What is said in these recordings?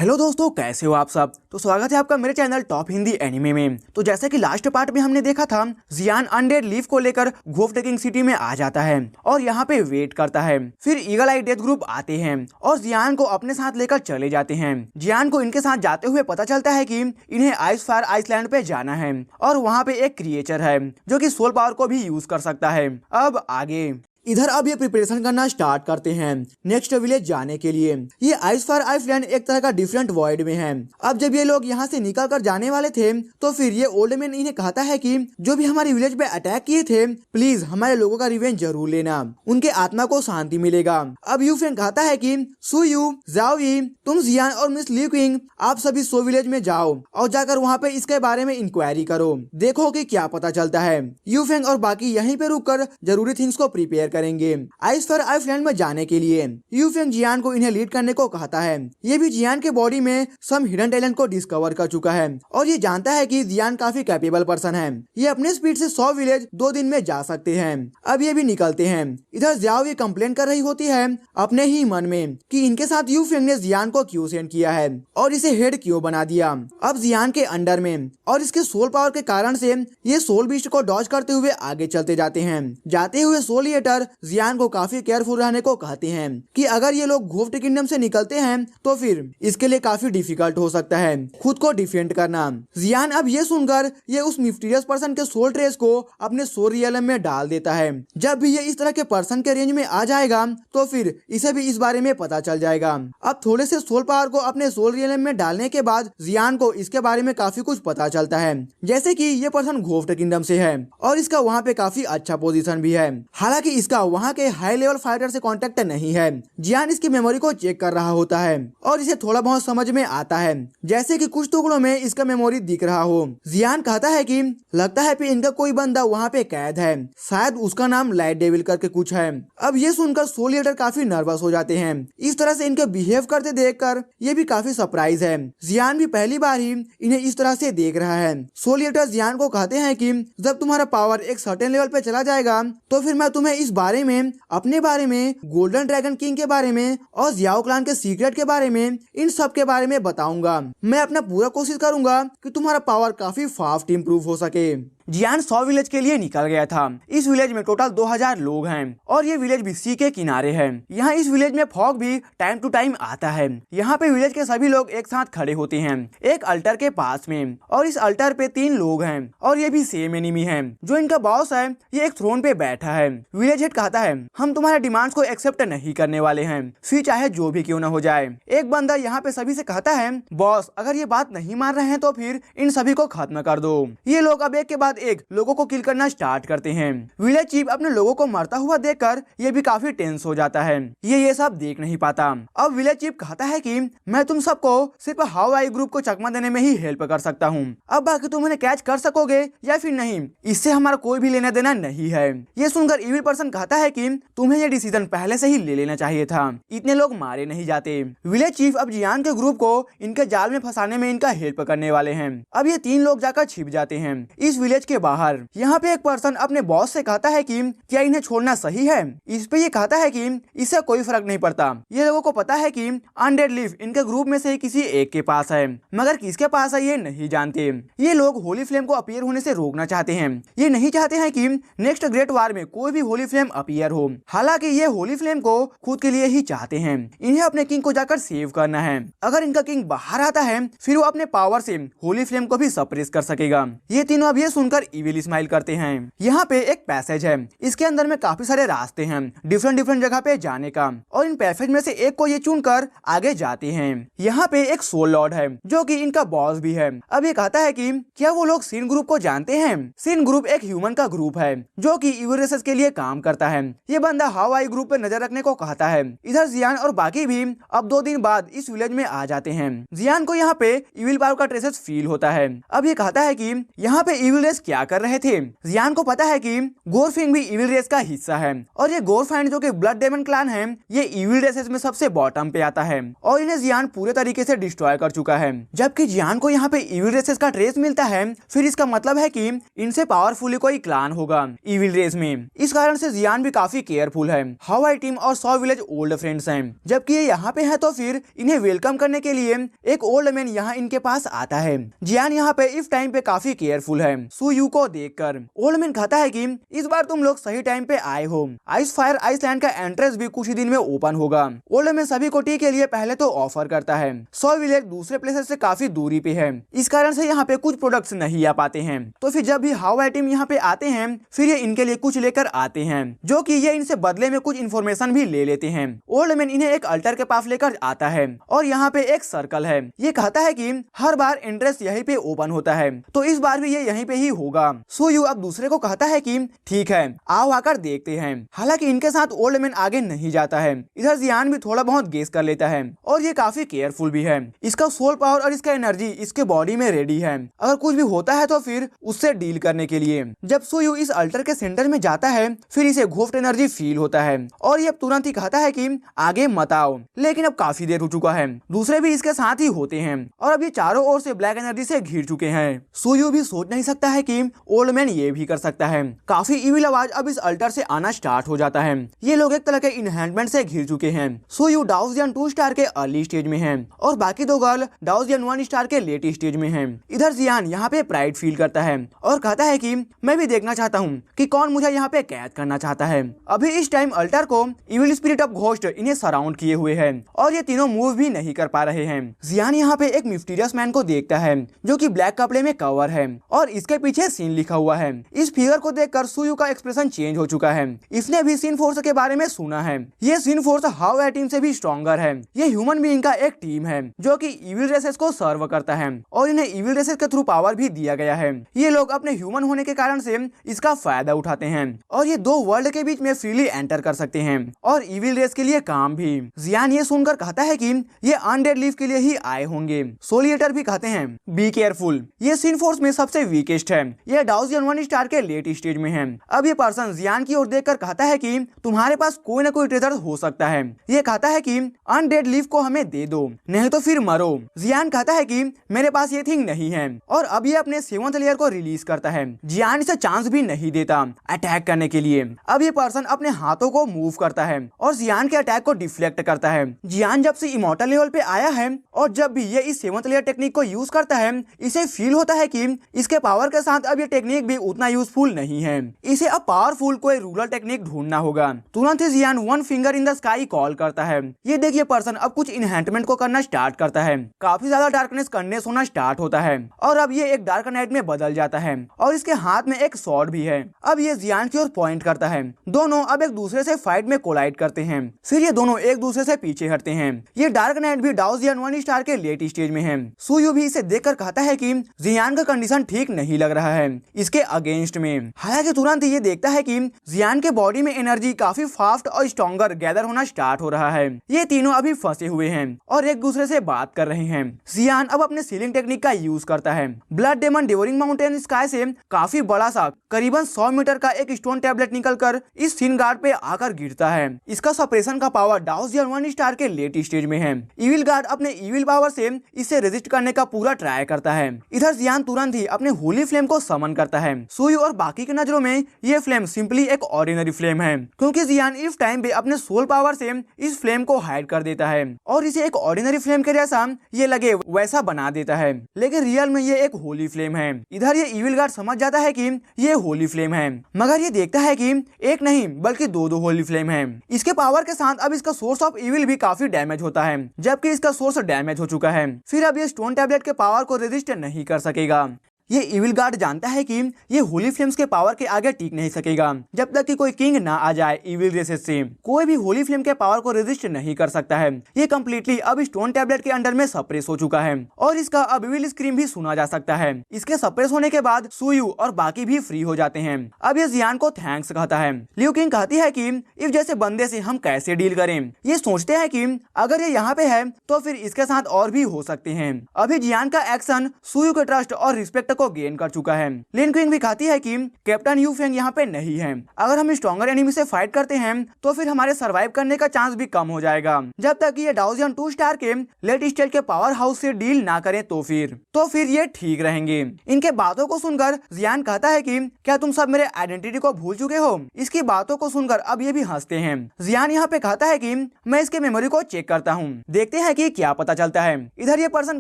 Hello दोस्तों, कैसे हो आप सब। तो स्वागत है आपका मेरे चैनल टॉप हिंदी एनिमे में। तो जैसे कि लास्ट पार्ट में हमने देखा था, जियान अनडेड लीफ को लेकर घोफ टेकिंग सिटी में आ जाता है और यहाँ पे वेट करता है। फिर ईगल आई डेथ ग्रुप आते हैं और जियान को अपने साथ लेकर चले जाते हैं। जियान को इनके साथ जाते हुए पता चलता है कि इन्हें आइस फायर आइसलैंड पे जाना है और वहाँ पे एक क्रिएचर है जो कि सोल पावर को भी यूज कर सकता है। अब आगे इधर अब ये प्रिपरेशन करना स्टार्ट करते हैं नेक्स्ट विलेज जाने के लिए। ये आइस फायर आइसलैंड एक तरह का डिफरेंट वर्ल्ड में है। अब जब ये लोग यहाँ से निकल कर जाने वाले थे तो फिर ये ओल्ड मैन इन्हें कहता है कि जो भी हमारे विलेज पे अटैक किए थे, प्लीज हमारे लोगों का रिवेंज जरूर लेना, उनके आत्मा को शांति मिलेगा। अब यू फैंग कहता है कि सुयू, जाओई, तुम जियान और मिस ली क्विंग आप सभी सो विलेज में जाओ और जाकर वहाँ पे इसके बारे में इंक्वायरी करो, देखो कि क्या पता चलता है। यू फैंग और बाकी यहीं पे रुक कर जरूरी थिंग्स को प्रिपेयर करेंगे आइस फायर आइसलैंड में जाने के लिए। यू फैंग जियान को इन्हें लीड करने को कहता है। ये भी जियान के बॉडी में सम हिडन टैलेंट को डिस्कवर कर चुका है और ये जानता है कि जियान काफी कैपेबल पर्सन है। ये अपने स्पीड से 100 विलेज 2 दिन में जा सकते हैं। अब ये भी निकलते हैं। इधर जियाओ ये कंप्लेन कर रही होती है अपने ही मन में कि इनके साथ यू फैंग ने जियान को क्यों सेंड किया है और इसे हेड क्यों बना दिया। अब जियान के अंडर में और इसके सोल पावर के कारण से ये सोल बीस्ट को डॉज करते हुए आगे चलते जाते हैं। जाते हुए सोल ईटर जियान को काफी केयरफुल रहने को कहते हैं कि अगर ये लोग घोफ्ट किंगडम से निकलते हैं तो फिर इसके लिए काफी डिफिकल्ट हो सकता है खुद को डिफेंड करना। जियान अब ये सुनकर ये उस मिस्टीरियस पर्सन के सोल ट्रेस को अपने सोल रियलम में डाल देता है। जब भी ये इस तरह के पर्सन के रेंज में आ जाएगा तो फिर इसे भी इस बारे में पता चल जाएगा। अब थोड़े से सोल पावर को अपने सोल रियलम में डालने के बाद जियान को इसके बारे में काफी कुछ पता चलता है, जैसे कि ये पर्सन घोफ्ट किंगडम से है और इसका वहाँ पे काफी अच्छा पोजीशन भी है। हालांकि इसका वहाँ के हाई लेवल फाइटर से कांटेक्ट नहीं है। जियान इसकी मेमोरी को चेक कर रहा होता है और इसे थोड़ा बहुत समझ में आता है, जैसे कि कुछ टुकड़ों में इसका मेमोरी दिख रहा हो। जियान कहता है कि लगता है कि इनका कोई बंदा वहाँ पे कैद है, शायद उसका नाम लाइट डेविल करके कुछ है। अब ये सुनकर सोल ईटर काफी नर्वस हो जाते हैं। इस तरह से इनके बिहेव करते देखकर ये भी काफी सरप्राइज है। जियान भी पहली बार ही इन्हें इस तरह से देख रहा है। सोल ईटर जियान को कहते हैं कि जब तुम्हारा पावर एक सर्टेन लेवल पे चला जाएगा तो फिर मैं तुम्हें इस बारे में, अपने बारे में, गोल्डन ड्रैगन किंग के बारे में और जियाओ क्लान के सीक्रेट के बारे में, इन सब के बारे में बताऊंगा। मैं अपना पूरा कोशिश करूंगा कि तुम्हारा पावर काफी फास्ट इम्प्रूव हो सके। जियान 100 विलेज के लिए निकल गया था। इस विलेज में टोटल 2000 लोग हैं और ये विलेज भी सी के किनारे है। यहाँ इस विलेज में फॉग भी टाइम टू टाइम आता है। यहाँ पे विलेज के सभी लोग एक साथ खड़े होते हैं एक अल्टर के पास में और इस अल्टर पे 3 लोग हैं और ये भी सेम एनिमी है। जो इनका बॉस है ये एक थ्रोन पे बैठा है। विलेज हेड कहता है हम तुम्हारे डिमांड्स को एक्सेप्ट नहीं करने वाले हैं, फिर चाहे जो भी क्यों न हो जाए। एक बंदा यहाँ पे सभी से कहता है बॉस अगर ये बात नहीं मान रहे हैं तो फिर इन सभी को खत्म कर दो। ये लोग अब एक के बाद एक लोगों को किल करना स्टार्ट करते हैं। विलेज चीफ अपने लोगों को मरता हुआ देखकर ये भी काफी टेंस हो जाता है। ये सब देख नहीं पाता। अब विलेज चीफ कहता है कि मैं तुम सबको सिर्फ हवाई ग्रुप को चकमा देने में ही हेल्प कर सकता हूँ। अब बाकी तुम उन्हें कैच कर सकोगे या फिर नहीं, इससे हमारा कोई भी लेना देना नहीं है। ये सुनकर इविल पर्सन कहता है कि तुम्हें ये डिसीजन पहले से ही ले लेना चाहिए था, इतने लोग मारे नहीं जाते। विलेज चीफ अब जियान के ग्रुप को इनके जाल में फंसाने में इनका हेल्प करने वाले हैं। अब ये 3 लोग जाकर छिप जाते हैं इस विलेज के बाहर। यहाँ पे एक पर्सन अपने बॉस से कहता है कि क्या इन्हें छोड़ना सही है। इस पे ये कहता है कि इससे कोई फर्क नहीं पड़ता। ये लोगों को पता है कि अनडेड लीफ इनके ग्रुप में से ही किसी एक के पास है, मगर किसके पास है ये नहीं जानते। ये लोग होली फ्लेम को अपीयर होने से रोकना चाहते हैं। ये नहीं चाहते हैं कि नेक्स्ट ग्रेट वार में कोई भी होली फ्लेम अपीयर हो। हालांकि ये होली फ्लेम को खुद के लिए ही चाहते हैं। इन्हें अपने किंग को जाकर सेव करना है। अगर इनका किंग बाहर आता है फिर वो अपने पावर से होली फ्लेम को भी सप्रेस कर सकेगा। ये तीनों अब ये सुनकर इविल स्माइल करते हैं। यहाँ पे एक पैसेज है, इसके अंदर में काफी सारे रास्ते हैं डिफरेंट जगह पे जाने का और इन पैसेज में से एक को ये चुनकर आगे जाते हैं। यहाँ पे एक सोल लॉर्ड है जो कि इनका बॉस भी है। अब ये कहता है कि क्या वो लोग सिन ग्रुप को जानते हैं। सिन ग्रुप एक ह्यूमन का ग्रुप है जो कि इविल रेसेस के लिए काम करता है। ये बंदा हवाई ग्रुप पे नजर रखने को कहता है। इधर जियान और बाकी भी अब 2 दिन बाद इस विलेज में आ जाते हैं। जियान को यहाँ पे इविल पावर का ट्रेसेस फील होता है। अब ये कहता है कि यहाँ पे इविल रेस क्या कर रहे थे। जियान को पता है कि गोरफिंग भी इविल रेस का हिस्सा है और ये गोरफाइंड जो कि ब्लड डेमन क्लैन है ये इविल रेसेस में सबसे बॉटम पे आता है और इन्हें जियान पूरे तरीके से डिस्ट्रॉय कर चुका है। जबकि जियान को यहाँ पे इविल रेसेस का ट्रेस मिलता है, फिर इसका मतलब है कि इनसे पावरफुली कोई क्लान होगा इविल रेस में। इस कारण से जियान भी काफी केयरफुल है। हवाई टीम और 100 विलेज ओल्ड फ्रेंड्स हैं। जबकि ये यहाँ पे है तो फिर इन्हें वेलकम करने के लिए एक ओल्ड मैन यहाँ इनके पास आता है। जियान यहाँ पे इस टाइम पे काफी केयरफुल है सुयू को देखकर। ओल्ड मैन कहता है कि इस बार तुम लोग सही टाइम पे आए हो। आइस फायर आइसलैंड का एंट्रेंस भी कुछ ही दिन में ओपन होगा। ओल्ड मैन सभी को टी के लिए पहले तो ऑफर करता है। 100 विलेज दूसरे प्लेसेस से काफी दूरी पे है, इस कारण से यहाँ पे कुछ प्रोडक्ट्स नहीं आ पाते हैं। तो फिर जब भी हवाई टीम यहाँ पे आते हैं फिर ये इनके लिए कुछ लेकर आते हैं, जो कि ये इनसे बदले में कुछ इन्फॉर्मेशन भी ले लेते हैं। ओल्ड मैन इन्हें एक अल्टर के पास लेकर आता है और यहाँ पे एक सर्कल है। ये कहता है कि हर बार एंट्रेंस यहीं पे ओपन होता है, तो इस बार भी ये यहीं पे ही होगा। सुयू अब दूसरे को कहता है कि ठीक है आओ आकर देखते हैं। हालांकि इनके साथ ओल्ड मैन आगे नहीं जाता है। इधर जियान भी थोड़ा बहुत गेस कर लेता है और ये काफी केयरफुल भी है। इसका सोल पावर और इसका एनर्जी इसके बॉडी में रेडी है, अगर कुछ भी होता है तो फिर उससे डील करने के लिए। जब सुयू इस अल्टर के सेंटर में जाता है फिर इसे घोफ्ट एनर्जी फील होता है और ये तुरंत ही कहता है कि आगे मत आओ। लेकिन अब काफी देर हो चुका है, दूसरे भी इसके साथ ही होते हैं और अब ये चारों ओर से ब्लैक एनर्जी से घिर चुके हैं। सुयू भी सोच नहीं सकता है कि ओल्ड मैन ये भी कर सकता है। काफी इविल आवाज अब इस अल्टर से आना स्टार्ट हो जाता है। ये लोग एक तरह के इनहैंसमेंट से घिर चुके हैं। सुयू डाउजियन 2 स्टार के अर्ली स्टेज में है और बाकी दो गर्ल डाउजियन 1 स्टार के लेट स्टेज में है। इधर जियान यहाँ पे प्राइड फील करता है और कहता है कि मैं भी देखना चाहता हूँ कि कौन मुझे यहाँ पे कैद करना चाहता है। अभी इस टाइम अल्टर को इविल स्पिरिट ऑफ घोस्ट इन्हें सराउंड किए हुए है और ये तीनों मूव भी नहीं कर पा रहे हैं। जियान यहाँ पे एक मिस्टीरियस मैन को देखता है जो कि ब्लैक कपड़े में कवर है और इसके पीछे सीन लिखा हुआ है। इस फिगर को देखकर सुयू का एक्सप्रेशन चेंज हो चुका है। इसने भी सीन फोर्स के बारे में सुना है। ये सीन फोर्स हाउ टीम से भी स्ट्रॉन्गर है। ये ह्यूमन बीइंग का एक टीम है जो कि इविल रेसेस को सर्व करता है और इन्हें इविल रेसेस के थ्रू पावर भी दिया गया है। ये लोग अपने ह्यूमन होने के कारण से इसका फायदा उठाते हैं और ये दो वर्ल्ड के बीच में फ्रीली एंटर कर सकते हैं और इविल रेस के लिए काम भी। जियान ये सुनकर कहता है कि ये अनडेड लीफ के लिए ही आए होंगे। सोलिएटर भी कहते हैं बी केयरफुल, ये सीन फोर्स में सबसे वीकेस्ट है। ये डाउजियन 1 स्टार के लेट स्टेज में है। अब ये पर्सन जियान की ओर देखकर कहता है कि तुम्हारे पास कोई ना कोई ट्रेजर हो सकता है। ये कहता है कि अनडेड लीफ को हमें दे दो नहीं तो फिर मरो। जियान कहता है कि मेरे पास ये थिंग नहीं है और अब ये अपने 7th लेयर को रिलीज करता है। जियान इसे चांस भी नहीं देता अटैक करने के लिए। अब ये पर्सन अपने हाथों को मूव करता है और जियान के अटैक को डिफ्लेक्ट करता है। जियान जब से इमॉर्टल लेवल पे आया है और जब भी ये इस 7th लेयर टेक्निक को यूज करता है इसे फील होता है कि इसके पावर के साथ अब ये टेक्निक भी उतना यूजफुल नहीं है। इसे अब पावरफुल कोई रूरल टेक्निक ढूंढना होगा। तुरंत ही जियान 1 finger in the sky call करता है। ये देखिए पर्सन अब कुछ इनहैंसमेंट को करना स्टार्ट करता है। काफी ज्यादा डार्कनेस कंडेंस होना स्टार्ट होता है और अब ये एक डार्क नाइट में बदल जाता है और इसके हाथ में एक स्वॉर्ड भी है। अब ये जियान की ओर पॉइंट करता है। दोनों अब एक दूसरे से फाइट में कोलाइड करते हैं। फिर ये दोनों एक दूसरे से पीछे हटते हैं। ये डार्क नाइट भी डाउजियन 1 स्टार के लेट स्टेज में है। सुयू भी इसे देखकर कहता है कि जियान का कंडीशन ठीक नहीं लग रहा है इसके अगेंस्ट में। हालांकि तुरंत ये देखता है कि जियान के बॉडी में एनर्जी काफी फास्ट और स्ट्रॉन्गर गैदर होना स्टार्ट हो रहा है। ये तीनों अभी फंसे हुए हैं और एक दूसरे से बात कर रहे हैं। जियान अब अपने सीलिंग टेक्निक का यूज करता है। Blood demon devouring mountain sky से काफी बड़ा सा करीबन 100 मीटर का एक स्टोन टैबलेट निकलकर इस सीन गार्ड पे आकर गिरता है। इसका सप्रेशन का पावर डाउजियन 1 स्टार के लेट स्टेज में है। इविल गार्ड अपने इविल पावर से इसे रेजिस्ट करने का पूरा ट्राई करता है। इधर जियान तुरंत ही अपने होली फ्लेम को समन करता है। सुयू और बाकी की नजरों में ये फ्लेम सिंपली एक ऑर्डिनरी फ्लेम है क्योंकि जियान इस टाइम पे अपने सोल पावर से इस फ्लेम को हाइड कर देता है और इसे एक ऑर्डिनरी फ्लेम के जैसा ये लगे वैसा बना देता है, लेकिन रियल में ये एक होली फ्लेम है। इधर ये इविल गार्ड समझ जाता है कि ये होली फ्लेम है, मगर ये देखता है कि एक नहीं बल्कि दो होली फ्लेम है। इसके पावर के साथ अब इसका सोर्स ऑफ इविल भी काफी डैमेज होता है, जबकि इसका सोर्स डैमेज हो चुका है। फिर अब ये स्टोन टैबलेट के पावर को रेजिस्ट नहीं कर सकेगा। ये इविल गार्ड जानता है कि ये होली फ्लेम्स के पावर के आगे टिक नहीं सकेगा जब तक कि कोई किंग ना आ जाए इविल रेसेस से। कोई भी होली फ्लेम के पावर को रेजिस्ट नहीं कर सकता है। ये कम्प्लीटली अब स्टोन टैबलेट के अंडर में सप्रेस हो चुका है और इसका अब इविल स्क्रीम भी सुना जा सकता है। इसके सप्रेस होने के बाद सुयू और बाकी भी फ्री हो जाते हैं। अब ये जियान को थैंक्स कहता है। लियू किंग कहती है कि इस जैसे बंदे से हम कैसे डील करें। ये सोचते हैं कि अगर ये यहाँ पे है तो फिर इसके साथ और भी हो सकते हैं। अभी जियान का एक्शन सुयू के ट्रस्ट और रिस्पेक्ट को गेन कर चुका है। लिन क्विंग भी कहती है कि कैप्टन यू फेंग यहाँ पे नहीं है। अगर हम स्ट्रॉन्गर एनिमी से फाइट करते हैं तो फिर हमारे सर्वाइव करने का चांस भी कम हो जाएगा। जब तक ये डाओजियन 2 स्टार के लेट स्टेज के पावर हाउस से डील ना करें तो फिर ये ठीक रहेंगे। इनके बातों को सुनकर जियान कहता है कि क्या तुम सब मेरे आइडेंटिटी को भूल चुके हो। इसकी बातों को सुनकर अब ये भी हंसते हैं। जियान यहाँ पे कहता है कि मैं इसके मेमोरी को चेक करता हूँ, देखते हैं कि क्या पता चलता है। इधर ये पर्सन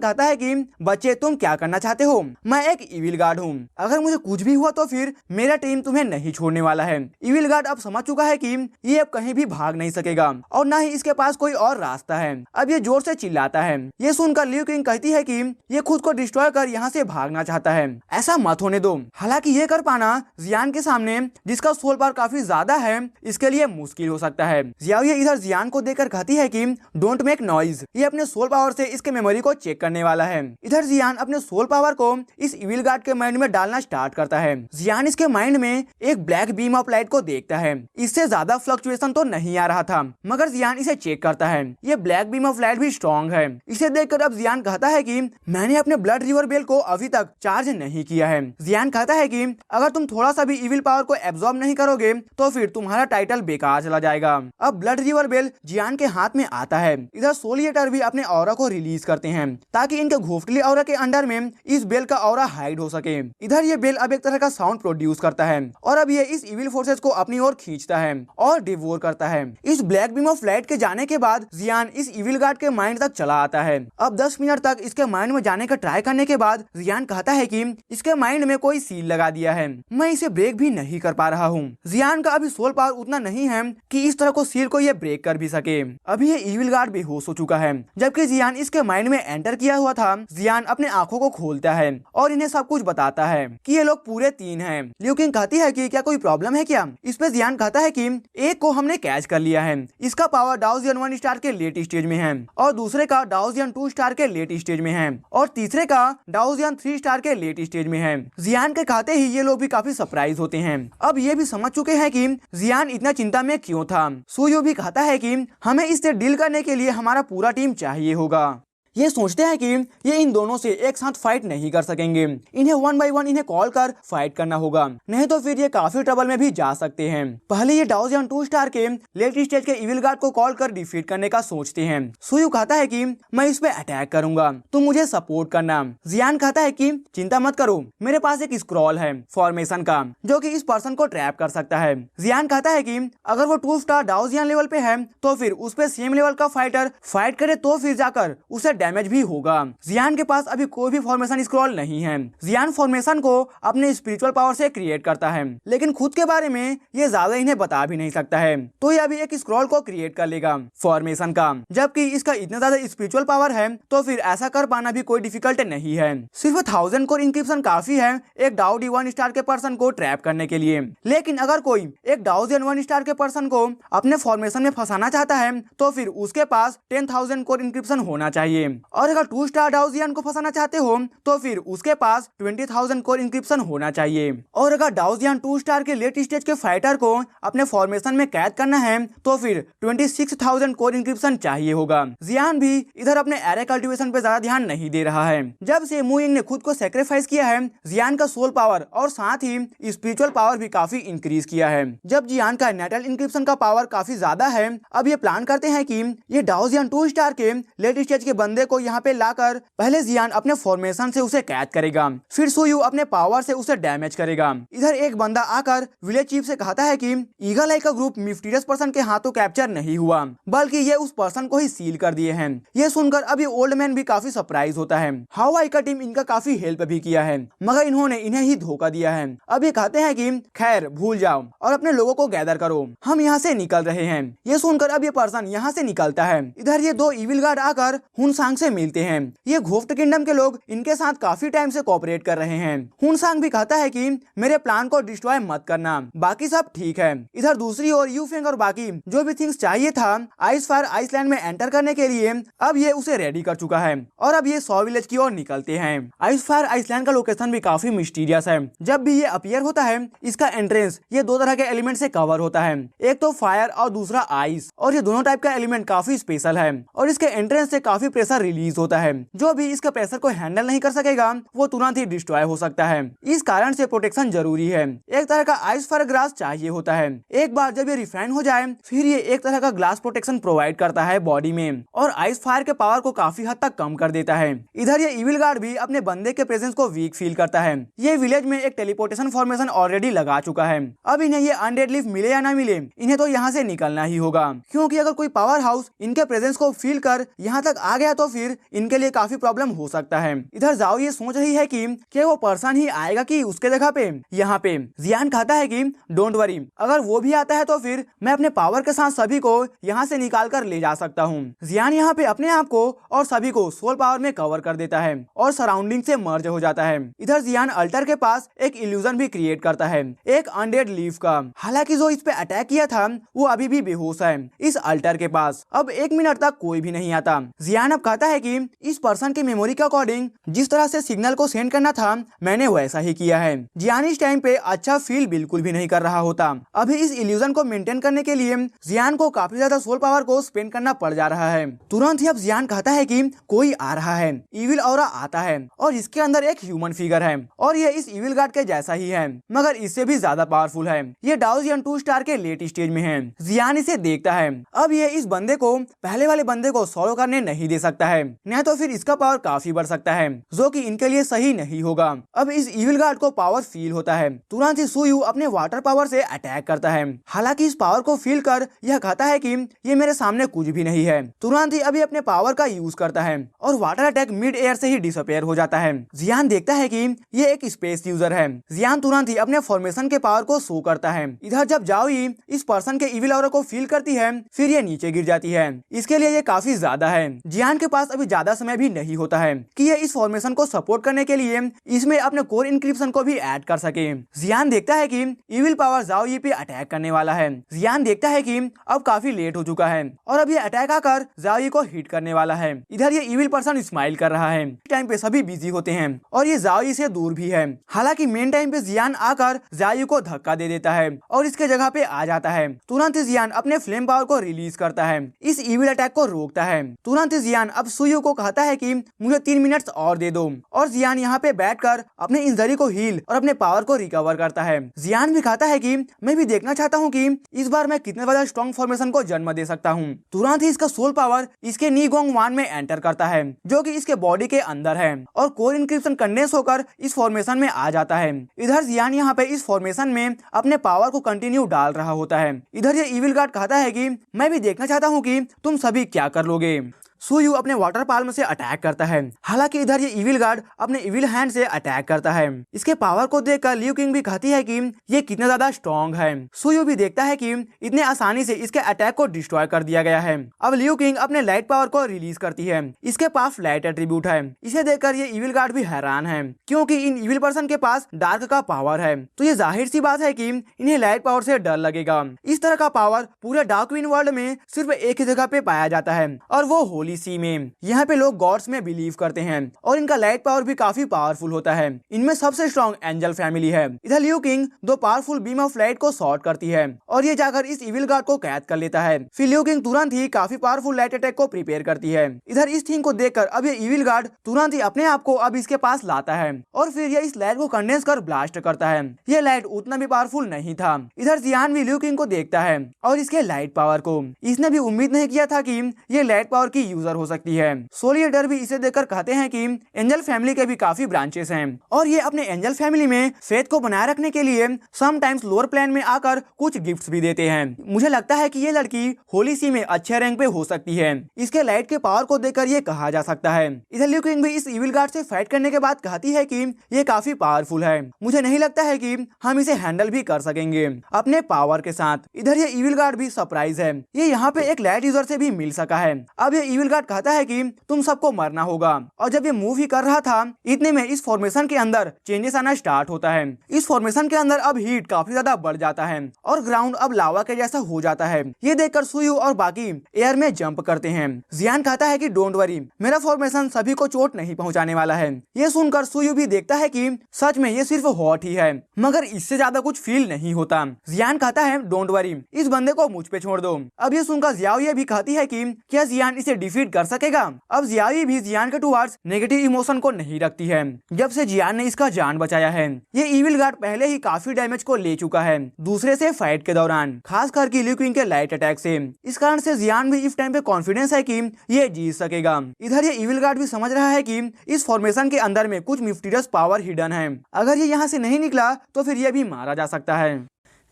कहता है कि बच्चे तुम क्या करना चाहते हो, मैं एक इविल गार्ड हूँ, अगर मुझे कुछ भी हुआ तो फिर मेरा टीम तुम्हें नहीं छोड़ने वाला है। इविल गार्ड अब समझ चुका है कि ये अब कहीं भी भाग नहीं सकेगा और न ही इसके पास कोई और रास्ता है। अब ये जोर से चिल्लाता है। ये सुनकर लिu किंग कहती है कि ये खुद को डिस्ट्रॉय कर यहाँ से भागना चाहता है, ऐसा मत होने दो। हालांकि ये कर पाना जियान के सामने, जिसका सोल पावर काफी ज्यादा है, इसके लिए मुश्किल हो सकता है। जियाओ इधर जियान को देखकर कहती है कि डोंट मेक नॉइज, ये अपने सोल पावर से इसके मेमोरी को चेक करने वाला है। इधर जियान अपने सोल पावर को इस इविल गार्ड के माइंड में डालना स्टार्ट करता है। जियान इसके माइंड में एक ब्लैक बीम ऑफ लाइट को देखता है। इससे ज्यादा फ्लक्चुएशन तो नहीं आ रहा था, मगर जियान इसे चेक करता है। ये ब्लैक बीम ऑफ लाइट भी स्ट्रॉन्ग है। इसे देखकर अब जियान कहता है कि मैंने अपने ब्लड रिवर बेल को अभी तक चार्ज नहीं किया है। जियान कहता है कि अगर तुम थोड़ा सा भी इविल पावर को एब्जॉर्ब नहीं करोगे तो फिर तुम्हारा टाइटल बेकार चला जाएगा। अब ब्लड रिवर बेल जियान के हाथ में आता है। इधर सोल ईटर भी अपने ऑरा को रिलीज करते हैं ताकि इनके घोफटली ऑरा के अंडर में इस बेल का ऑरा हाइड हो सके। इधर ये बेल अब एक तरह का साउंड प्रोड्यूस करता है और अब ये इस इविल फोर्सेस को अपनी ओर खींचता है और डिवोर करता है। इस ब्लैक बीम ऑफ लाइट के जाने के बाद जियान इस इविल गार्ड के माइंड तक चला आता है। अब 10 मिनट तक इसके माइंड में जाने का ट्राई करने के बाद जियान कहता है कि इसके माइंड में कोई सील लगा दिया है, मैं इसे ब्रेक भी नहीं कर पा रहा हूँ। जियान का अभी सोल पावर उतना नहीं है कि इस तरह को सील को ये ब्रेक कर भी सके। अभी ये इविल गार्ड बेहोश हो चुका है, जबकि जियान इसके माइंड में एंटर किया हुआ था। जियान अपने आंखों को खोलता है और इन्हें सब कुछ बताता है कि ये लोग पूरे 3 हैं। लिu किंग कहती है कि क्या कोई प्रॉब्लम है क्या। इस पे जियान कहता है कि एक को हमने कैच कर लिया है, इसका पावर डाओजियन 1 स्टार के लेट स्टेज में है और दूसरे का डाओजियन 2 स्टार के लेट स्टेज में है और तीसरे का डाओजियन 3 स्टार के लेट स्टेज में है। जियान के कहते ही ये लोग भी काफी सरप्राइज होते हैं। अब ये भी समझ चुके हैं कि जियान इतना चिंता में क्यों था। सुयू भी कहता है कि हमें इससे डील करने के लिए हमारा पूरा टीम चाहिए होगा। ये सोचते हैं कि ये इन दोनों से एक साथ फाइट नहीं कर सकेंगे, इन्हें 1 बाय 1 इन्हें कॉल कर फाइट करना होगा, नहीं तो फिर ये काफी ट्रबल में भी जा सकते हैं। पहले ये डाओजियन 2 स्टार के लेट स्टेज के इविल गार्ड को कॉल कर डिफीट करने का सोचते हैं। सुयू कहता है कि मैं इस पे अटैक करूंगा, तुम मुझे सपोर्ट करना। जियान कहता है कि चिंता मत करो, मेरे पास एक स्क्रॉल है फॉर्मेशन का जो कि इस पर्सन को ट्रैप कर सकता है। जियान कहता है कि अगर वो 2 स्टार डाओजियन लेवल पे है तो फिर उस पे सेम लेवल का फाइटर फाइट करे तो फिर जाकर उसे डैमेज भी होगा। जियान के पास अभी कोई भी फॉर्मेशन स्क्रॉल नहीं है। जियान फॉर्मेशन को अपने स्पिरिचुअल पावर से क्रिएट करता है, लेकिन खुद के बारे में ये ज्यादा इन्हें बता भी नहीं सकता है, तो ये अभी एक स्क्रॉल को क्रिएट कर लेगा फॉर्मेशन का। जबकि इसका इतना ज्यादा स्पिरिचुअल पावर है तो फिर ऐसा कर पाना भी कोई डिफिकल्ट नहीं है। सिर्फ 1000 कोर इंक्रिप्शन काफी है एक डाओ डी 1 स्टार के पर्सन को ट्रैप करने के लिए। लेकिन अगर कोई एक डाओजियन 1 स्टार के पर्सन को अपने फॉर्मेशन में फंसाना चाहता है तो फिर उसके पास 10,000 कोर इंक्रिप्शन होना चाहिए, और अगर 2 स्टार डाओजियन को फंसाना चाहते हो तो फिर उसके पास 20,000 कोर इंक्रिप्शन होना चाहिए। और अगर डाओजियन 2 स्टार के लेट स्टेज के फाइटर को अपने फॉर्मेशन में कैद करना है तो फिर 26,000 कोर इंक्रिप्शन चाहिए होगा। जियान भी इधर अपने एरे कल्टीवेशन पे ज्यादा ध्यान नहीं दे रहा है। जब से मु यिंग ने खुद को सेक्रीफाइस किया है, जियान का सोल पावर और साथ ही स्पिरिचुअल पावर भी काफी इंक्रीज किया है। जब जियान का नेटल इंक्रिप्शन का पावर काफी ज्यादा है, अब ये प्लान करते हैं कि ये डाओजियन 2 स्टार के लेट स्टेज के बंदे को यहाँ पे लाकर पहले जियान अपने फॉर्मेशन से उसे कैद करेगा, फिर सुयू अपने पावर से उसे डैमेज करेगा। इधर एक बंदा आकर विलेज चीफ से कहता है कि ईगल आई का ग्रुप मिस्टीरियस पर्सन के हाथों कैप्चर नहीं हुआ, बल्कि ये उस पर्सन को ही सील कर दिए हैं। ये सुनकर अब ये ओल्ड मैन भी काफी सरप्राइज होता है। हाउ आई का टीम इनका काफी हेल्प भी किया है, मगर इन्होंने इन्हें ही धोखा दिया है। अब ये कहते हैं कि खैर भूल जाओ और अपने लोगों को गैदर करो, हम यहाँ से निकल रहे हैं। ये सुनकर अब ये पर्सन यहाँ से निकलता है। इधर ये 2 इविल गार्ड आकर हुनसांग से मिलते हैं। ये घोफ्ट किंगडम के लोग इनके साथ काफी टाइम से कोऑपरेट कर रहे हैं। हुनसांग भी कहता है कि मेरे प्लान को डिस्ट्रॉय मत करना, बाकी सब ठीक है। इधर दूसरी ओर यू फेंग और बाकी जो भी थिंग्स चाहिए था आइस फायर आइसलैंड में एंटर करने के लिए, अब ये उसे रेडी कर चुका है और अब ये 100 विलेज की ओर निकलते हैं। आइस फायर आइसलैंड का लोकेशन भी काफी मिस्टीरियस है। जब भी ये अपीयर होता है, इसका एंट्रेंस ये 2 तरह के एलिमेंट से कवर होता है, एक तो फायर और दूसरा आइस, और ये दोनों टाइप का एलिमेंट काफी स्पेशल है और इसके एंट्रेंस से काफी प्रेशर प्रेशर रिलीज होता है। जो भी इसके प्रेशर को हैंडल नहीं कर सकेगा वो तुरंत ही डिस्ट्रॉय हो सकता है। इस कारण से प्रोटेक्शन जरूरी है। एक तरह का आइस फायर ग्लास चाहिए होता है। एक बार जब ये रिफाइन हो जाए फिर ये एक तरह का ग्लास प्रोटेक्शन प्रोवाइड करता है बॉडी में और आइस फायर के पावर को काफी हद तक कम कर देता है। इधर ये इविल गार्ड भी अपने बंदे के प्रेजेंस को वीक फील करता है। ये विलेज में एक टेलीपोर्टेशन फॉर्मेशन ऑलरेडी लगा चुका है। अब इन्हें ये अनडेड लीफ मिले या ना मिले, इन्हें तो यहाँ से निकलना ही होगा, क्योंकि अगर कोई पावर हाउस इनके प्रेजेंस को फील कर यहाँ तक आ गया तो फिर इनके लिए काफी प्रॉब्लम हो सकता है। इधर जाओ ये सोच रही है कि वो पर्सन ही आएगा कि उसके जगह पे। यहाँ पे जियान कहता है कि डोंट वरी, अगर वो भी आता है तो फिर मैं अपने पावर के साथ सभी को यहाँ से निकाल कर ले जा सकता हूँ। जियान यहाँ पे अपने आप को और सभी को सोल पावर में कवर कर देता है और सराउंडिंग से मर्ज हो जाता है। इधर जियान अल्टर के पास एक इल्यूजन भी क्रिएट करता है, एक अनडेड लीफ का। हालांकि जो इस पे अटैक किया था वो अभी भी बेहोश है इस अल्टर के पास। अब 1 मिनट तक कोई भी नहीं आता। जियान अब कहता है कि इस पर्सन की मेमोरी के अकॉर्डिंग जिस तरह से सिग्नल को सेंड करना था मैंने वैसा ही किया है। जियान इस टाइम पे अच्छा फील बिल्कुल भी नहीं कर रहा होता। अभी इस इल्यूजन को मेंटेन करने के लिए जियान को काफी ज्यादा सोल पावर को स्पेंड करना पड़ जा रहा है। तुरंत ही अब जियान कहता है कि कोई आ रहा है। इविल ऑरा आता है और इसके अंदर एक ह्यूमन फिगर है और ये इस इविल गार्ड के जैसा ही है मगर इससे भी ज्यादा पावरफुल है। ये डाउजियन 2 स्टार के लेट स्टेज में है। जियान इसे देखता है। अब ये इस बंदे को पहले वाले बंदे को सॉल्व करने नहीं दे सकता है, नहीं तो फिर इसका पावर काफी बढ़ सकता है जो कि इनके लिए सही नहीं होगा। अब इस इविल गार्ड को पावर फील होता है। तुरंत ही सुयू अपने वाटर पावर से अटैक करता है। हालांकि इस पावर को फील कर यह कहता है कि ये मेरे सामने कुछ भी नहीं है। तुरंत ही अभी अपने पावर का यूज करता है और वाटर अटैक मिड एयर से ही डिसअपियर हो जाता है। जियान देखता है कि ये एक स्पेस यूजर है। जियान तुरंत ही अपने फॉर्मेशन के पावर को शो करता है। इधर जब जाओई इस पर्सन के इविल ऑरा को फील करती है फिर ये नीचे गिर जाती है। इसके लिए ये काफी ज्यादा है। जियान के पास अभी ज्यादा समय भी नहीं होता है कि ये इस फॉर्मेशन को सपोर्ट करने के लिए इसमें अपने कोर इंक्रिप्शन को भी ऐड कर सके। जियान देखता है कि इविल पावर जाओई पे अटैक करने वाला है। जियान देखता है कि अब काफी लेट हो चुका है और अब ये अटैक आकर जाओई को हिट करने वाला है। इधर ये इविल पर्सन स्माइल कर रहा है। टाइम पे सभी बिजी होते हैं और ये जाओई से दूर भी है। हालांकि मेन टाइम पे जियान आकर जाओई को धक्का दे देता है और इसके जगह पे आ जाता है। तुरंत ही जियान अपने फ्लेम पावर को रिलीज करता है, इस इविल अटैक को रोकता है। तुरंत ही जियान अब सुयू को कहता है कि मुझे 3 मिनट्स और दे दो और जियान यहाँ पे बैठकर अपने इंजरी को हील और अपने पावर को रिकवर करता है। जियान भी कहता है कि मैं भी देखना चाहता हूँ कि इस बार मैं कितने बड़ा स्ट्रॉन्ग फॉर्मेशन को जन्म दे सकता हूँ। तुरंत ही इसका सोल पावर इसके नीगोंग वान में एंटर करता है जो कि इसके बॉडी के अंदर है और कोर इंक्रिप्शन कंडेंस होकर इस फॉर्मेशन में आ जाता है। इधर जियान यहाँ पे इस फॉर्मेशन में अपने पावर को कंटिन्यू डाल रहा होता है। इधर ये इविल गार्ड कहता है कि मैं भी देखना चाहता हूँ कि तुम सभी क्या कर लोगे। सुयू अपने वाटर पाल्म से अटैक करता है। हालांकि इधर ये इविल गार्ड अपने इविल हैंड से अटैक करता है। इसके पावर को देखकर लियू किंग भी कहती है कि ये कितना ज्यादा स्ट्रॉन्ग है। सुयू भी देखता है कि इतने आसानी से इसके अटैक को डिस्ट्रॉय कर दिया गया है। अब लियू किंग अपने लाइट पावर को रिलीज करती है। इसके पास लाइट एट्रीब्यूट है। इसे देखकर ये इविल गार्ड भी हैरान है क्योंकि इन इविल पर्सन के पास डार्क का पावर है, तो ये जाहिर सी बात है कि इन्हें लाइट पावर से डर लगेगा। इस तरह का पावर पूरे डार्क क्वीन वर्ल्ड में सिर्फ एक ही जगह पे पाया जाता है और वो होली सी में। यहाँ पे लोग गॉड्स में बिलीव करते हैं और इनका लाइट पावर भी काफी पावरफुल होता है। इनमें सबसे स्ट्रॉन्ग एंजल फैमिली है। इधर Liu king 2 powerful beam of light को शॉर्ट करती है और ये जाकर इस इविल गार्ड को कैद कर लेता है। फिर लियू किंग तुरंत ही काफी पावरफुल लाइट अटैक को प्रिपेयर करती है। इधर इस थिंग को देखकर अब ये इविल गार्ड तुरंत ही अपने आप को अब इसके पास लाता है और फिर ये इस लाइट को कंडेंस कर ब्लास्ट करता है। ये लाइट उतना भी पावरफुल नहीं था। इधर जियान भी लियू किंग को देखता है और इसके लाइट पावर को। इसने भी उम्मीद नहीं किया था कि ये लाइट पावर की यूजर हो सकती है। सोलिएडर भी इसे देखकर कहते हैं कि एंजल फैमिली के भी काफी ब्रांचेस हैं और ये अपने एंजल फैमिली में फेथ को बनाए रखने के लिए समटाइम्स लोअर प्लेन में आकर कुछ गिफ्ट्स भी देते हैं। मुझे लगता है कि ये लड़की होली सी में अच्छे रैंक पे हो सकती है। इसके लाइट के पावर को देखकर ये कहा जा सकता है। इधर लियू किंग भी इस इविल गार्ड से फाइट करने के बाद कहती है कि ये काफी पावरफुल है। मुझे नहीं लगता है कि हम इसे हैंडल भी कर सकेंगे अपने पावर के साथ। इधर ये इविल गार्ड भी सरप्राइज है। ये यहाँ पे एक लाइट यूजर से भी मिल सका है। अब ये इविल गार्ड कहता है कि तुम सबको मरना होगा और जब ये मूव ही कर रहा था इतने में इस फॉर्मेशन के अंदर चेंजेस आना स्टार्ट होता है। इस फॉर्मेशन के अंदर अब हीट काफी ज्यादा बढ़ जाता है और ग्राउंड अब लावा के जैसा हो जाता है। ये देखकर सुयू और बाकी एयर में जंप करते हैं। जियान कहता है कि डोंट वरी, मेरा फॉर्मेशन सभी को चोट नहीं पहुंचाने वाला है। ये सुनकर सुयू भी देखता है कि सच में ये सिर्फ हॉट ही है मगर इससे ज्यादा कुछ फील नहीं होता। जियान कहता है डोंट वरी, इस बंदे को मुझ पे छोड़ दो। अब ये सुनकर जियाओ ये भी कहती है कि क्या जियान इसे डिफीट कर सकेगा। अब जियाई भी जियान के टुवर्ड्स नेगेटिव इमोशन को नहीं रखती है जब से जियान ने इसका जान बचाया है। ये इविल गार्ड पहले ही काफी डैमेज को ले चुका है दूसरे से फाइट के दौरान, खास करके लिu किंग के लाइट अटैक से। इस कारण से जियान भी इस टाइम पे कॉन्फिडेंस है कि ये जीत सकेगा। इधर ये इविल गार्ड भी समझ रहा है कि इस फॉर्मेशन के अंदर में कुछ मिस्टीरियस पावर हिडन है, अगर ये यहाँ से नहीं निकला तो फिर ये भी मारा जा सकता है।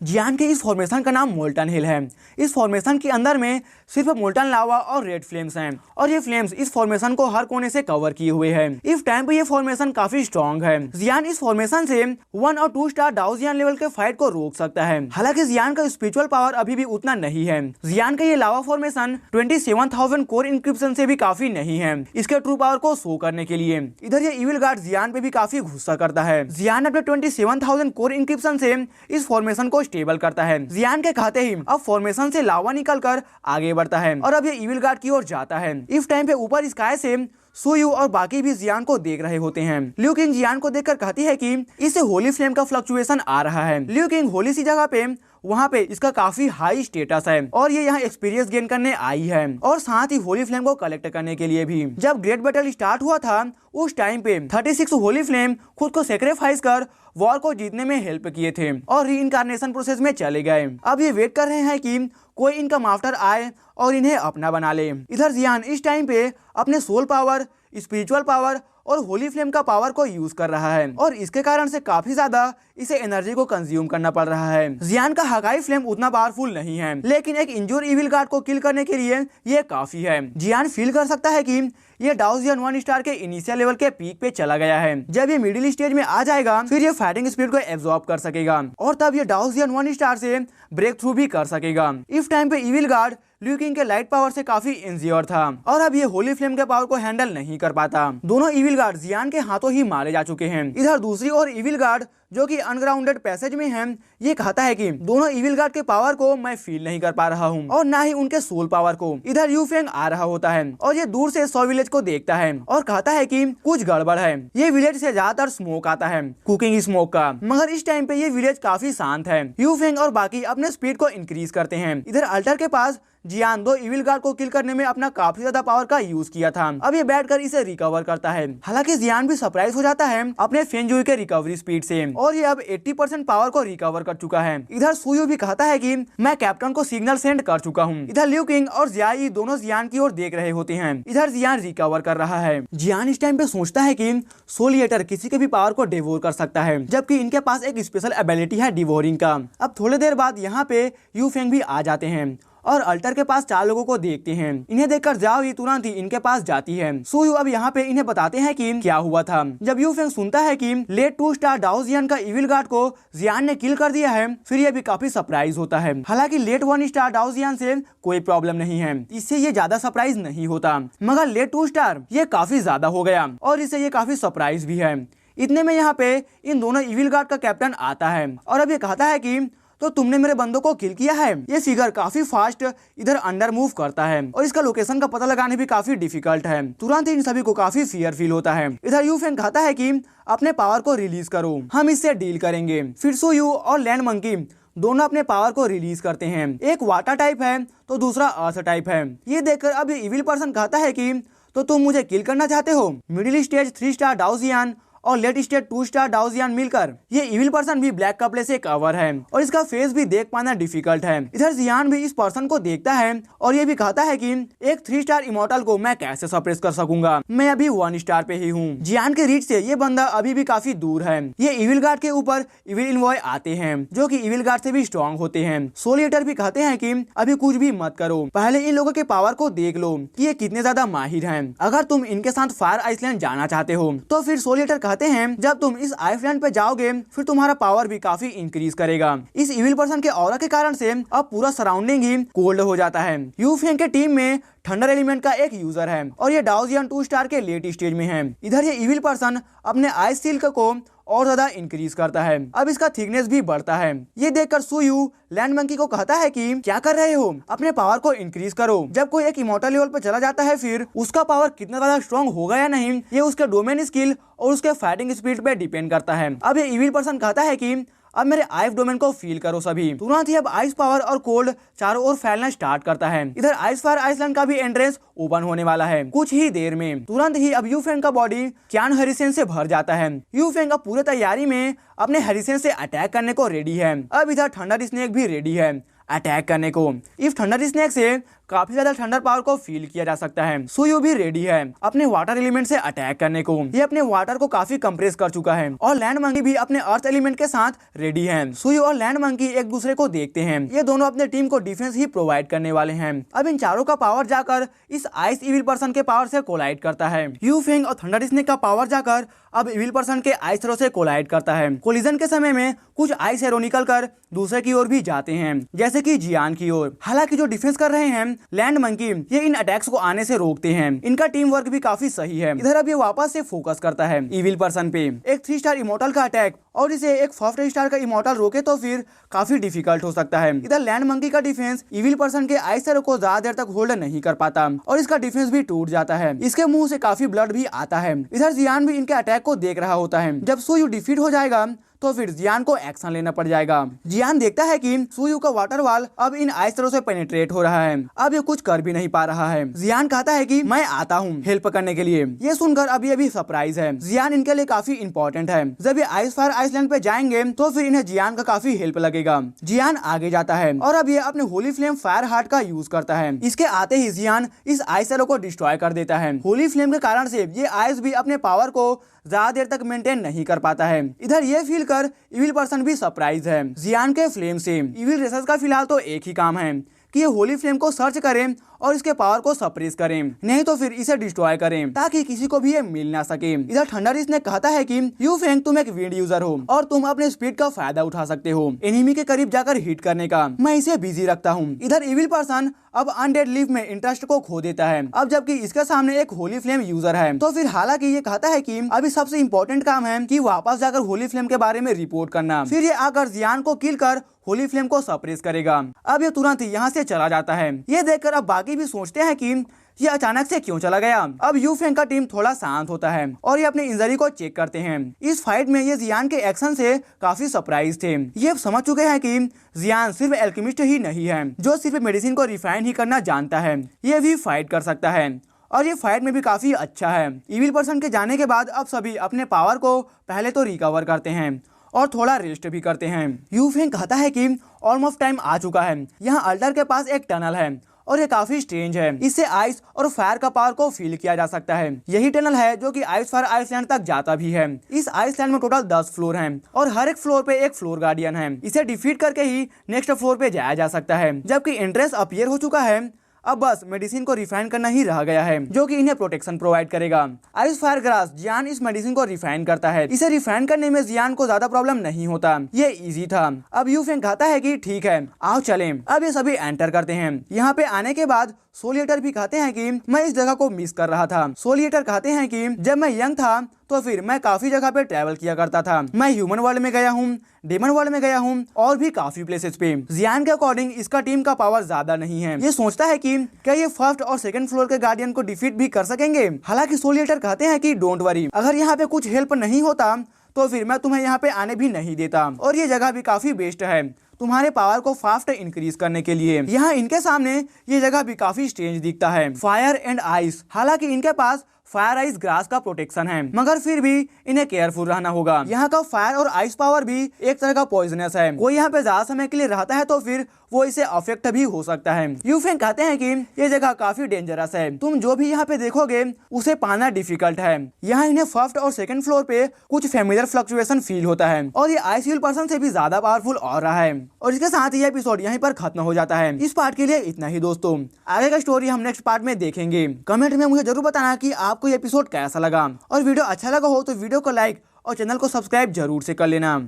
जियान के इस फॉर्मेशन का नाम मोल्टन हिल है। इस फॉर्मेशन के अंदर में सिर्फ मोल्टन लावा और रेड फ्लेम्स हैं और ये फ्लेम्स इस फॉर्मेशन को हर कोने से कवर किए हुए हैं। इस टाइम पे ये फॉर्मेशन काफी स्ट्रॉन्ग है। जियान इस फॉर्मेशन से 1 और 2 स्टार डाओ जियान लेवल के फाइट को रोक सकता है। हालांकि जियान का स्पिरिचुअल पावर अभी भी उतना नहीं है। जियान का ये लावा फॉर्मेशन 27,000 कोर इंक्रिप्शन से भी काफी नहीं है इसके ट्रू पावर को शो करने के लिए। इधर ये इविल गार्ड जियान पे भी काफी गुस्सा करता है। जियान अपने 27,000 कोर इंक्रिप्शन से इस फॉर्मेशन को स्टेबल करता है। जियान के कहते ही अब फॉर्मेशन से लावा निकलकर आगे बढ़ता है और अब ये इविल गार्ड की ओर जाता है। इस टाइम पे ऊपर स्काई से सुयू और बाकी भी जियान को देख रहे होते हैं। लिu किंग जियान को देखकर कहती है कि इससे होली फ्लेम का फ्लक्चुएशन आ रहा है। लिu किंग होली सी जगह पे वहाँ पे इसका काफी हाई स्टेटस है और ये यहाँ एक्सपीरियंस गेन करने आई है और साथ ही होली फ्लेम को कलेक्ट करने के लिए भी। जब ग्रेट बैटल स्टार्ट हुआ था उस टाइम पे 36 होली फ्लेम खुद को सेक्रीफाइस कर वॉर को जीतने में हेल्प किए थे और रीइंकार्नेशन प्रोसेस में चले गए। अब ये वेट कर रहे हैं कि कोई इनका मास्टर आए और इन्हें अपना बना ले। इधर जियान इस टाइम पे अपने सोल पावर, स्पिरिचुअल पावर और होली फ्लेम का पावर को यूज कर रहा है और इसके कारण से काफी ज्यादा इसे एनर्जी को कंज्यूम करना पड़ रहा है। जियान का हकाई फ्लेम उतना पावरफुल नहीं है लेकिन एक इंजोर इविल गार्ड को किल करने के लिए ये काफी है। जियान फील कर सकता है कि ये डाओ जियान 1 स्टार के इनिशियल लेवल के पीक पे चला गया है। जब ये मिडिल स्टेज में आ जाएगा फिर ये फाइटिंग स्पिरिट को एब्जॉर्ब कर सकेगा और तब ये डाओ जियान 1 स्टार से ब्रेक थ्रू भी कर सकेगा। इस टाइम पे इविल गार्ड लिu किंग के लाइट पावर से काफी इंज्योर था और अब ये होली फ्लेम के पावर को हैंडल नहीं कर पाता। दोनों इविल गार्ड जियान के हाथों ही मारे जा चुके हैं। इधर दूसरी ओर इविल गार्ड जो कि अनग्राउंडेड पैसेज में है ये कहता है कि दोनों इविल गार्ड के पावर को मैं फील नहीं कर पा रहा हूँ और ना ही उनके सोल पावर को। इधर यू फेंग आ रहा होता है और ये दूर से 100 विलेज को देखता है और कहता है कि कुछ गड़बड़ है। ये विलेज से ज्यादातर स्मोक आता है, कुकिंग स्मोक का, मगर इस टाइम पे ये विलेज काफी शांत है। यू फेंग और बाकी अपने स्पीड को इंक्रीज करते हैं। इधर अल्टर के पास जियान 2 इविल गार्ड को किल करने में अपना काफी ज्यादा पावर का यूज किया था। अब ये बैठकर इसे रिकवर करता है। हालांकि जियान भी सरप्राइज हो जाता है अपने फेंजुई के रिकवरी स्पीड से और ये अब 80% पावर को रिकवर कर चुका है। इधर सुयू भी कहता है कि मैं कैप्टन को सिग्नल सेंड कर चुका हूँ। इधर लिu किंग और जियाई दोनों जियान की ओर देख रहे होते हैं। इधर जियान रिकवर कर रहा है। जियान इस टाइम पे सोचता है कि सोल ईटर किसी के भी पावर को डिवोर कर सकता है जबकि इनके पास एक स्पेशल एबिलिटी है डिवोरिंग का। अब थोड़ी देर बाद यहाँ पे यू फेंग भी आ जाते हैं और अल्टर के पास 4 लोगों को देखते हैं। इन्हें देखकर जाओ ही तुरंत ही इनके पास जाती है। सुयू अब यहाँ पे इन्हें बताते हैं कि क्या हुआ था। जब यू फेंग सुनता है कि लेट 2 स्टार डाओ जियान का इविल गार्ड को जियान ने किल कर दिया है फिर ये भी काफी सरप्राइज होता है। हालांकि लेट 1 स्टार डाओ जियान से कोई प्रॉब्लम नहीं है, इससे ये ज्यादा सरप्राइज नहीं होता, मगर लेट 2 स्टार ये काफी ज्यादा हो गया और इससे ये काफी सरप्राइज भी है। इतने में यहाँ पे इन दोनों इविल गार्ड का कैप्टन आता है और अब ये कहता है कि तो तुमने मेरे बंदों को किल किया है। ये फिगर काफी फास्ट इधर अंडर मूव करता है और इसका लोकेशन का पता लगाने भी काफी डिफिकल्ट है। तुरंत इन सभी को काफी फियर फील होता है। इधर यू फेंग कहता है कि अपने पावर को रिलीज करो, हम इससे डील करेंगे। फिर सुयू और लैंड मंकी दोनों अपने पावर को रिलीज करते हैं। एक वाटर टाइप है तो दूसरा अर्थ टाइप है। ये देखकर अब ये इविल पर्सन कहता है कि तो तुम मुझे किल करना चाहते हो। मिडिल स्टेज 3 स्टार डाओ जियान और लेट स्टेट 2 स्टार डाओ जियान मिलकर ये इविल पर्सन भी ब्लैक कपड़े से कवर है और इसका फेस भी देख पाना डिफिकल्ट है। इधर जियान भी इस पर्सन को देखता है और ये भी कहता है कि एक 3 स्टार इमोर्टल को मैं कैसे सप्रेस कर सकूंगा, मैं अभी 1 स्टार पे ही हूँ। जियान के रीच से ये बंदा अभी भी काफी दूर है। ये इविल गार्ड के ऊपर इविल इनवॉय आते हैं जो कि इविल गार्ड से भी स्ट्रॉन्ग होते हैं। सोल ईटर भी कहते हैं कि अभी कुछ भी मत करो, पहले इन लोगों के पावर को देख लो कि ये कितने ज्यादा माहिर हैं। अगर तुम इनके साथ फायर आइसलैंड जाना चाहते हो तो फिर सोल ईटर कहते हैं जब तुम इस आइसलैंड पे जाओगे फिर तुम्हारा पावर भी काफी इंक्रीज करेगा। इस इविल पर्सन के ऑरा के कारण से अब पूरा सराउंडिंग ही कोल्ड हो जाता है। यू फेंग के टीम में थंडर एलिमेंट का एक यूजर है और ये डाओ जियान 2 स्टार के लेट स्टेज में है। इधर ये इविल पर्सन अपने आइस सिल्क को और ज्यादा इंक्रीज करता है। अब इसका थिकनेस भी बढ़ता है। ये देखकर सुयू लैंड मंकी को कहता है कि क्या कर रहे हो, अपने पावर को इंक्रीज करो। जब कोई एक इमोर्टल लेवल पर चला जाता है फिर उसका पावर कितना ज्यादा स्ट्रॉन्ग होगा या नहीं ये उसके डोमेन स्किल और उसके फाइटिंग स्पीड पे डिपेंड करता है। अब ये इविल पर्सन कहता है कि अब मेरे आइस डोमेन को फील करो सभी। तुरंत ही अब आइस पावर और कोल्ड चारों ओर फैलना स्टार्ट करता है। इधर आइस फायर आइसलैंड का भी एंट्रेंस ओपन होने वाला है कुछ ही देर में। तुरंत ही अब यूफेंग का बॉडी क्यान हेरिसेन से भर जाता है। यूफेंग अब पूरे तैयारी में अपने हेरिसेन से अटैक करने को रेडी है। अब इधर थंडर स्नेक भी रेडी है अटैक करने को। इस थंडर स्नेक से काफी ज्यादा थंडर पावर को फील किया जा सकता है। सुयु भी रेडी है अपने वाटर एलिमेंट से अटैक करने को। ये अपने वाटर को काफी कंप्रेस कर चुका है और लैंड मंकी भी अपने अर्थ एलिमेंट के साथ रेडी है। सुयु और लैंड मंकी एक दूसरे को देखते हैं। ये दोनों अपने टीम को डिफेंस ही प्रोवाइड करने वाले हैं। अब इन चारों का पावर जाकर इस आइस इविल पर्सन के पावर से कोलाइड करता है। यूफेंग और थंडर स्नेक का पावर जाकर अब इविल पर्सन के आइस एरो से कोलाइड करता है। कोलिजन के समय में कुछ आइस एरो निकल कर दूसरे की ओर भी जाते हैं, जैसे कि जियान की ओर। हालांकि जो डिफेंस कर रहे हैं लैंड मंकी, ये इन अटैक्स को आने से रोकते हैं। इनका टीम वर्क भी काफी सही है। इधर अब ये वापस से फोकस करता है इविल पर्सन पे। एक 3 स्टार इमोर्टल का अटैक और इसे एक 5 स्टार का इमोर्टल रोके तो फिर काफी डिफिकल्ट हो सकता है। इधर लैंड मंकी का डिफेंस इविल पर्सन के आइस एरो को ज्यादा देर तक होल्ड नहीं कर पाता और इसका डिफेंस भी टूट जाता है। इसके मुंह से काफी ब्लड भी आता है। इधर जियान भी इनके अटैक को देख रहा होता है। जब सुयु डिफीट हो जाएगा तो फिर जियान को एक्शन लेना पड़ जाएगा। जियान देखता है कि सुयु का वाटर वॉल अब इन आइस एरो से पेनिट्रेट हो रहा है। अब ये कुछ कर भी नहीं पा रहा है। जियान कहता है कि मैं आता हूँ हेल्प करने के लिए। ये सुनकर अभी सरप्राइज है। जियान इनके लिए काफी इंपॉर्टेंट है। जब ये आइस फायर आइसलैंड पे जाएंगे तो फिर इन्हें जियान का काफी हेल्प लगेगा। जियान आगे जाता है और अब ये अपने होली फ्लेम फायर हार्ट का यूज करता है। इसके आते ही जियान इस आइस एरो को डिस्ट्रॉय कर देता है। होली फ्लेम के कारण से ये आइस भी अपने पावर को ज्यादा देर तक मेंटेन नहीं कर पाता है। इधर ये फील कर इविल पर्सन भी सरप्राइज है जियान के फ्लेम से। इविल रेसर्स का फिलहाल तो एक ही काम है कि ये होली फ्लेम को सर्च करें और इसके पावर को सप्रेस करें, नहीं तो फिर इसे डिस्ट्रॉय करें ताकि किसी को भी ये मिल ना सके। इधर थंडर स्नेक कहता है कि यूफेंग तुम एक विंड यूजर हो और तुम अपने स्पीड का फायदा उठा सकते हो एनिमी के करीब जाकर हिट करने का। मैं इसे बिजी रखता हूँ। इधर इविल पर्सन अब अनडेड लीफ में इंटरेस्ट को खो देता है। अब जबकि इसके सामने एक होली फ्लेम यूजर है तो फिर हालांकि ये कहता है कि अभी सबसे इम्पोर्टेंट काम है कि वापस जाकर होली फ्लेम के बारे में रिपोर्ट करना। फिर ये आकर जियान को किल कर होली फ्लेम को सप्रेस करेगा। अब ये तुरंत यहाँ से चला जाता है। ये देखकर अब बाकी भी सोचते हैं कि ये अचानक से क्यों चला गया। अब यूफेंग का टीम थोड़ा शांत होता है और ये अपनी इंजरी को चेक करते हैं। इस फाइट में ये जियान के एक्शन से काफी सरप्राइज थे। ये समझ चुके हैं कि जियान सिर्फ एल्केमिस्ट ही नहीं है जो सिर्फ मेडिसिन को रिफाइन ही करना जानता है, ये भी फाइट कर सकता है और ये फाइट में भी काफी अच्छा है। इविल पर्सन के जाने के बाद अब सभी अपने पावर को पहले तो रिकवर करते हैं और थोड़ा रेस्ट भी करते हैं। यूफेंग कहता है कि ऑलमोस्ट टाइम आ चुका है। यहाँ अल्टर के पास एक टनल है और ये काफी स्ट्रेंज है। इससे आइस और फायर का पावर को फील किया जा सकता है। यही टनल है जो कि आइस फायर आइसलैंड तक जाता भी है। इस आइसलैंड में टोटल 10 फ्लोर हैं और हर एक फ्लोर पे एक फ्लोर गार्डियन है। इसे डिफीट करके ही नेक्स्ट फ्लोर पे जाया जा सकता है। जबकि एंट्रेंस अपीयर हो चुका है, अब बस मेडिसिन को रिफाइन करना ही रह गया है जो कि इन्हें प्रोटेक्शन प्रोवाइड करेगा। आइस फायर ग्रास जियान इस मेडिसिन को रिफाइन करता है। इसे रिफाइन करने में जियान को ज्यादा प्रॉब्लम नहीं होता, ये इजी था। अब यूफेंग कहता है कि ठीक है आओ चलें। अब ये सभी एंटर करते हैं। यहाँ पे आने के बाद सोलिएटर भी कहते हैं कि मैं इस जगह को मिस कर रहा था। सोलिएटर कहते हैं कि जब मैं यंग था तो फिर मैं काफी जगह पे ट्रैवल किया करता था। मैं ह्यूमन वर्ल्ड में गया हूँ, डेमन वर्ल्ड में गया हूँ और भी काफी प्लेसेस पे। जियान के अकॉर्डिंग इसका टीम का पावर ज्यादा नहीं है। ये सोचता है कि क्या ये फर्स्ट और सेकंड फ्लोर के गार्डियन को डिफीट भी कर सकेंगे। हालांकि सोलिएटर कहते हैं कि डोंट वरी, अगर यहाँ पे कुछ हेल्प नहीं होता तो फिर मैं तुम्हें यहाँ पे आने भी नहीं देता और ये जगह भी काफी बेस्ट है तुम्हारे पावर को फास्ट इंक्रीज करने के लिए। यहाँ इनके सामने ये जगह भी काफी स्ट्रेंज दिखता है, फायर एंड आइस। हालांकि इनके पास फायर आइस ग्रास का प्रोटेक्शन है, मगर फिर भी इन्हें केयरफुल रहना होगा। यहाँ का फायर और आइस पावर भी एक तरह का पॉइजनस है। कोई यहाँ पे ज्यादा समय के लिए रहता है तो फिर वो इसे अफेक्ट भी हो सकता है। यूफेंग कहते हैं कि ये जगह काफी डेंजरस है, तुम जो भी यहाँ पे देखोगे उसे पाना डिफिकल्ट है। यहाँ इन्हें फर्स्ट और सेकंड फ्लोर पे कुछ फेमिलियर फ्लक्चुएशन फील होता है और ये आइसयूल पर्सन से भी ज्यादा पावरफुल और रहा है। और इसके साथ ये एपिसोड यहीं पर खत्म हो जाता है। इस पार्ट के लिए इतना ही दोस्तों, आगे का स्टोरी हम नेक्स्ट पार्ट में देखेंगे। कमेंट में मुझे जरूर बताना कि आपको ये एपिसोड कैसा लगा और वीडियो अच्छा लगा हो तो वीडियो को लाइक और चैनल को सब्सक्राइब जरूर से कर लेना।